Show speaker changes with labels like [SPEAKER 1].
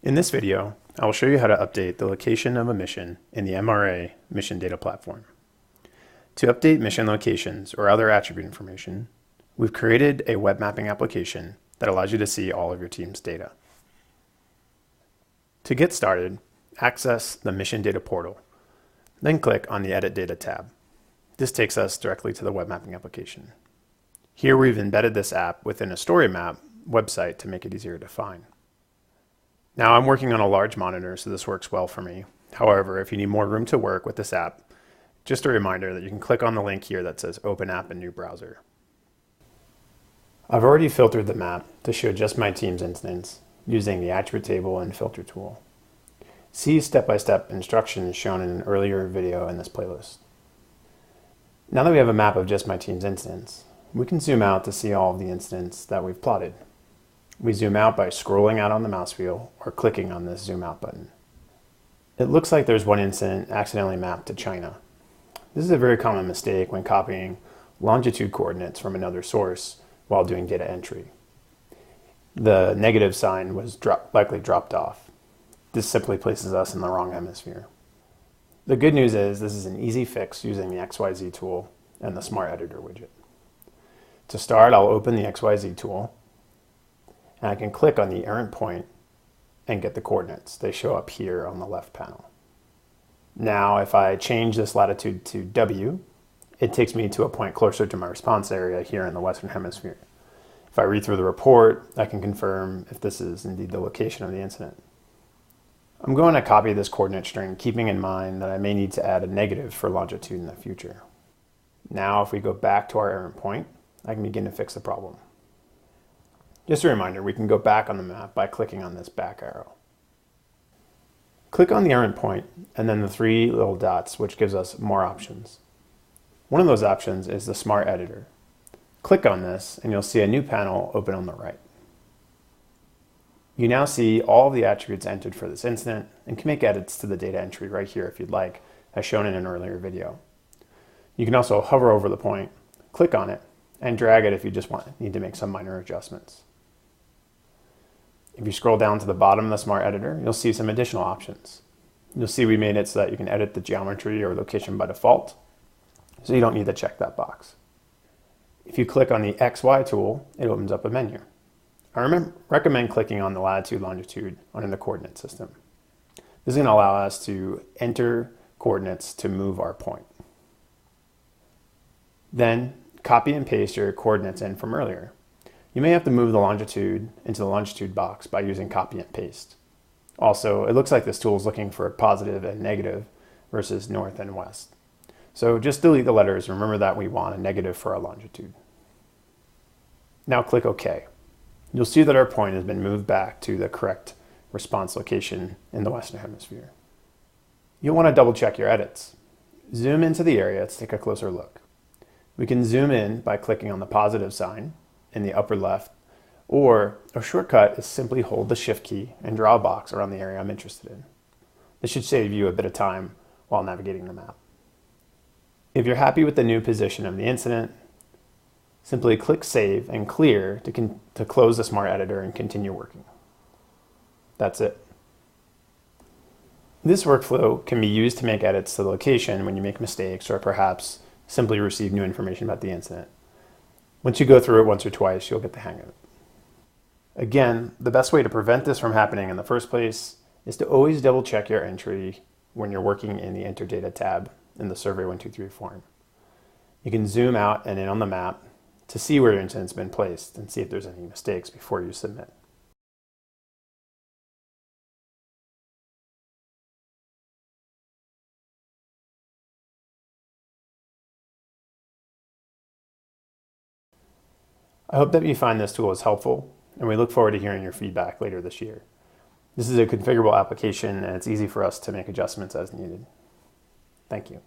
[SPEAKER 1] In this video, I will show you how to update the location of a mission in the MRA Mission Data Platform. To update mission locations or other attribute information, we've created a web mapping application that allows you to see all of your team's data. To get started, access the Mission Data Portal, then click on the Edit Data tab. This takes us directly to the web mapping application. Here we've embedded this app within a story map website to make it easier to find. Now I'm working on a large monitor, so this works well for me. However, if you need more room to work with this app, just a reminder that you can click on the link here that says Open App in New Browser. I've already filtered the map to show just my team's instance using the attribute table and filter tool. See step-by-step instructions shown in an earlier video in this playlist. Now that we have a map of just my team's instance, we can zoom out to see all of the instance that we've plotted. We zoom out by scrolling out on the mouse wheel or clicking on this zoom out button. It looks like there's one incident accidentally mapped to China. This is a very common mistake when copying longitude coordinates from another source while doing data entry. The negative sign was likely dropped off. This simply places us in the wrong hemisphere. The good news is this is an easy fix using the XYZ tool and the Smart Editor widget. To start, I'll open the XYZ tool, and I can click on the errant point and get the coordinates. They show up here on the left panel. Now, if I change this latitude to W, it takes me to a point closer to my response area here in the Western Hemisphere. If I read through the report, I can confirm if this is indeed the location of the incident. I'm going to copy this coordinate string, keeping in mind that I may need to add a negative for longitude in the future. Now, if we go back to our errant point, I can begin to fix the problem. Just a reminder, we can go back on the map by clicking on this back arrow. Click on the errant point and then the three little dots, which gives us more options. One of those options is the Smart Editor. Click on this and you'll see a new panel open on the right. You now see all of the attributes entered for this incident and can make edits to the data entry right here if you'd like, as shown in an earlier video. You can also hover over the point, click on it, and drag it if you just need to make some minor adjustments. If you scroll down to the bottom of the Smart Editor, you'll see some additional options. You'll see we made it so that you can edit the geometry or location by default, so you don't need to check that box. If you click on the XY tool, it opens up a menu. I recommend clicking on the latitude, longitude under the coordinate system. This is going to allow us to enter coordinates to move our point. Then copy and paste your coordinates in from earlier. You may have to move the longitude into the longitude box by using copy and paste. Also, it looks like this tool is looking for a positive and negative versus north and west. So just delete the letters and remember that we want a negative for our longitude. Now click OK. You'll see that our point has been moved back to the correct response location in the Western Hemisphere. You'll want to double check your edits. Zoom into the area to take a closer look. We can zoom in by clicking on the positive sign in the upper left, or a shortcut is simply hold the Shift key and draw a box around the area I'm interested in. This should save you a bit of time while navigating the map. If you're happy with the new position of the incident, simply click Save and Clear to close the Smart Editor and continue working. That's it. This workflow can be used to make edits to the location when you make mistakes or perhaps simply receive new information about the incident. Once you go through it once or twice, you'll get the hang of it. Again, the best way to prevent this from happening in the first place is to always double check your entry when you're working in the Enter Data tab in the Survey 123 form. You can zoom out and in on the map to see where your incident's been placed and see if there's any mistakes before you submit. I hope that you find this tool is helpful, and we look forward to hearing your feedback later this year. This is a configurable application, and it's easy for us to make adjustments as needed. Thank you.